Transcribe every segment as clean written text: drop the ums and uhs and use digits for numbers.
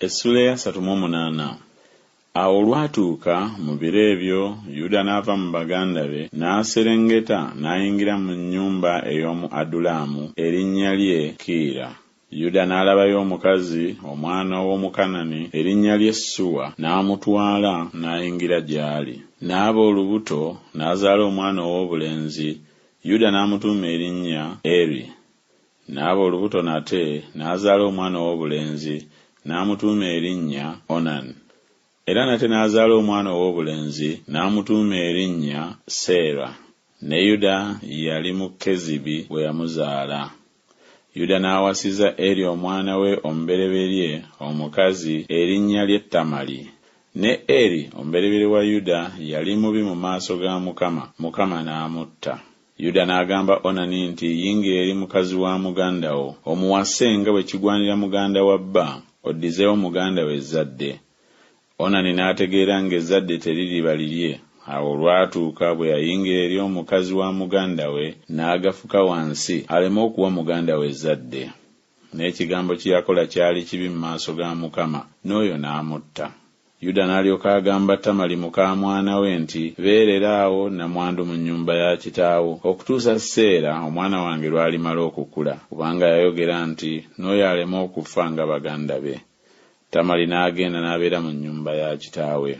Essula ya 38. Awo olwatuuka mu biro ebyo Yuda n'ava mu baganda be n'aserengeta n'ayingira mu nnyumba ey'omu Adulamu erinnya lye Kiira. Yuda n'alabayo omukazi omwana w'Omukanani erinnya lye Suwa n'amutwala n'ayingira gy'ali. N'aba olubuto n'azaala omwana ow'obulenzi. Yuda n'amutuuma erinnya Eri. N'aba olubuto nate n'azaala omwana ow'obulenzi n'amutuuma erinnya Onani. Era nate n'azaala omwana ow'obulenzi n'amutuuma erinnya Seera. Ne Yuda yali mu Kezibi bwe yamuzaala. Yuda n'awasiza Eri omwana we omubereberye omukazi erinnya lye Tamali. Ne Eri omubereberye wa Yuda yali mubi mu maaso ga Mukama n'amutta. Yuda n'agamba Onani nti, yingira eri mukazi wa muganda wo, omuwase nga bwe kigwanira muganda wa bba, oddizeewo muganda we ezzadde. Onani n'ategeera ng'ezzadde teririba lirye. Awo olwatuuka bwe yayingira eri omukazi wa muganda we n'agafuka wansi aleme okuwa muganda we ezzadde. N'ekigambo kye yakola kyali kibi mu maaso ga Mukama, n'oyo n'amutta. Yuda n'alyoka agamba Tamali muka mwana we nti, beerera awo namwandu mu nnyumba ya kitaawo okutuusa Seera omwana wange lw'alimala okukula, kubanga yayogera nti n'oyo aleme okufa nga baganda be. Tamali n'agenda n'abeera mu nnyumba ya kitaawe.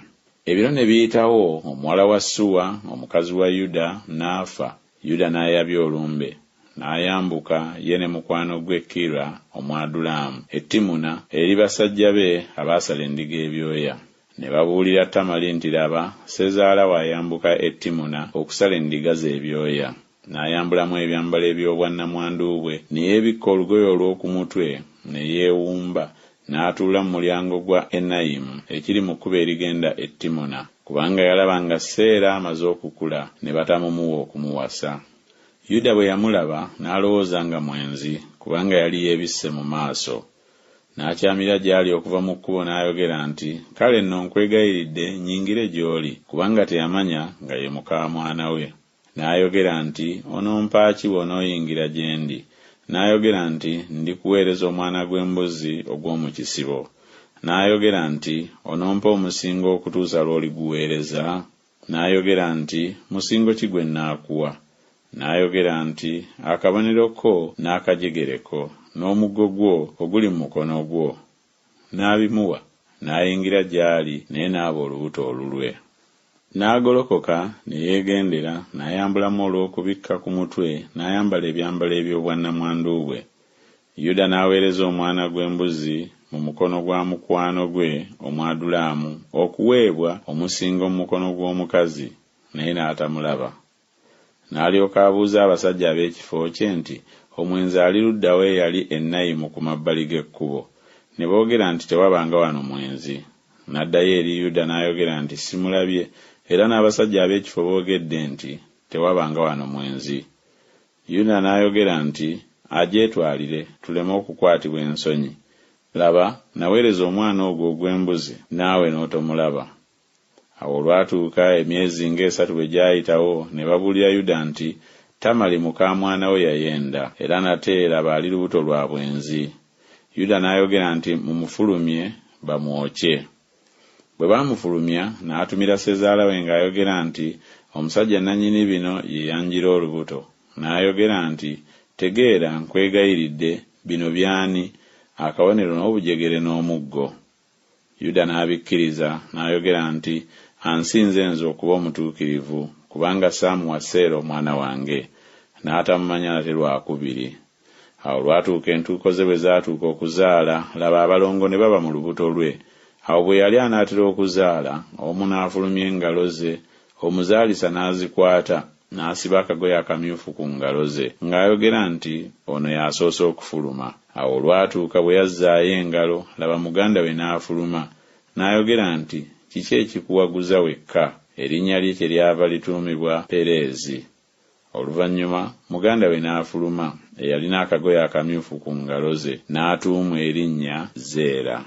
Ebiro ne biyitawo, omuwala wa Suwa omukazi wa Yuda n'afa. Yuda n'ayabya olumbe, n'ayambuka ye ne mukwano gwe Kiira Omwadulamu e Timuna eri basajja be abaasala endiga ebyoya. Ne babuulira Tamali nti, laba, sezaala wayambuka e Timuna okusala endiga ze ebyoya. N'ayambulamu ebyambalo eby'obwannamwandu bwe, ne yeebikka olugoye olw'oku mutwe, ne yeewumba, n'atuula mu mulyango gwa Enayimu ekiri mu kkubo erigenda e Timuna, kubanga yalaba nga Seera amaze okukula ne batamumuwa okumuwasa. Yuda bwe yamulaba n'alowooza nga mwenzi, kubanga yali yeebisse mu maaso. N'akyamira gy'ali okuva mu kkubo n'ayogera nti, kale nno nkwegayiridde nnyingire gy'oli, kubanga teyamanya nga ye muka mwana we. N'ayogera nti, onompa ki bw'onooyingira gye ndi? N'ayogera nti, ndikuweereza omwana gw'embuzi ogw'omu kisibo. N'ayogera nti, onompa omusingo okutuusa lw'oliguweereza? N'ayogera nti, musingo ki gwe nnaakuwa? N'ayogera nti, akabonero ko n'akajegereko, n'omuggo gwo oguli mu mukono gwo. N'abimuwa, n'ayingira gy'ali naye n'aba olubuto olulwe. N'agolokoka ne yeegendera, n'ayambulamu olw'okubikka ku mutwe, n'ayambala ebyambalo eby'obwannamwandu bwe. Yuda n'aweereza omwana gw'embuzi mu mukono gwa mukwano gwe Omwadulamu okuweebwa omusingo mu mukono gw'omukazi, naye n'atamulaba. N'alyoka abuuza abasajja ab'ekifo kye nti, omwenzi ali ludda we yali Enayimu ku mabbali g'ekkubo? Ne boogera nti, tewabanga wano mwenzi. N'addayo eri Yuda n'ayogera nti, simulabye, era n'abasajja ab'ekifo boogedde nti, tewabanga wano mwenzi. Yuda n'ayogera nti, agyetwalire tuleme okukwatibwa ensonyi. Laba, naweereza omwana ogwo ogw'embuzi, naawe n'otomulaba. Awo olwatuuka emyezi ng'esatu bwe gyayitawo, ne babuulira Yuda nti, Tamali muka mwana we yayenda, era nate laba ali lubuto lwa bwenzi. Yuda n'ayogera nti, mumufulumye bamwokye. Bwe baamufulumya, n'atumira sezaala we ng'ayogera nti, omusajja nannyini bino ye yanjira olubuto. N'ayogera nti, tegeera nkwegayiridde, bino byani, akabonero n'obujegere n'omuggo. Yuda n'abikkiriza, n'ayogera nti, ansinze nze okuba omutuukirivu, kubanga saamuwa Seera omwana wange. N'atamumanya nate lwakubiri. Awo olwatuuka entuuko ze bwe zaatuuka okuzaala, laba abalongo ne baba mu lubuto lwe. Awo bwe yali anaatera okuzaala, omu n'afulumya engalo ze, omuzaalisa n'azikwata, n'asiba akagoye akamyufu ku ngalo ze, ng'ayogera nti, ono y'asoose okufuluma. Awo olwatuuka bwe yazzaayo engalo, laba muganda we n'afuluma. N'ayogera nti, kiki ekikuwaguza wekka? Erinnya lye kyeryava lituumibwa Pereezi. Oluvannyuma muganda we n'afuluma, eyalina akagoye akamyufu ku ngalo ze, n'atuumwa erinnya Zeera.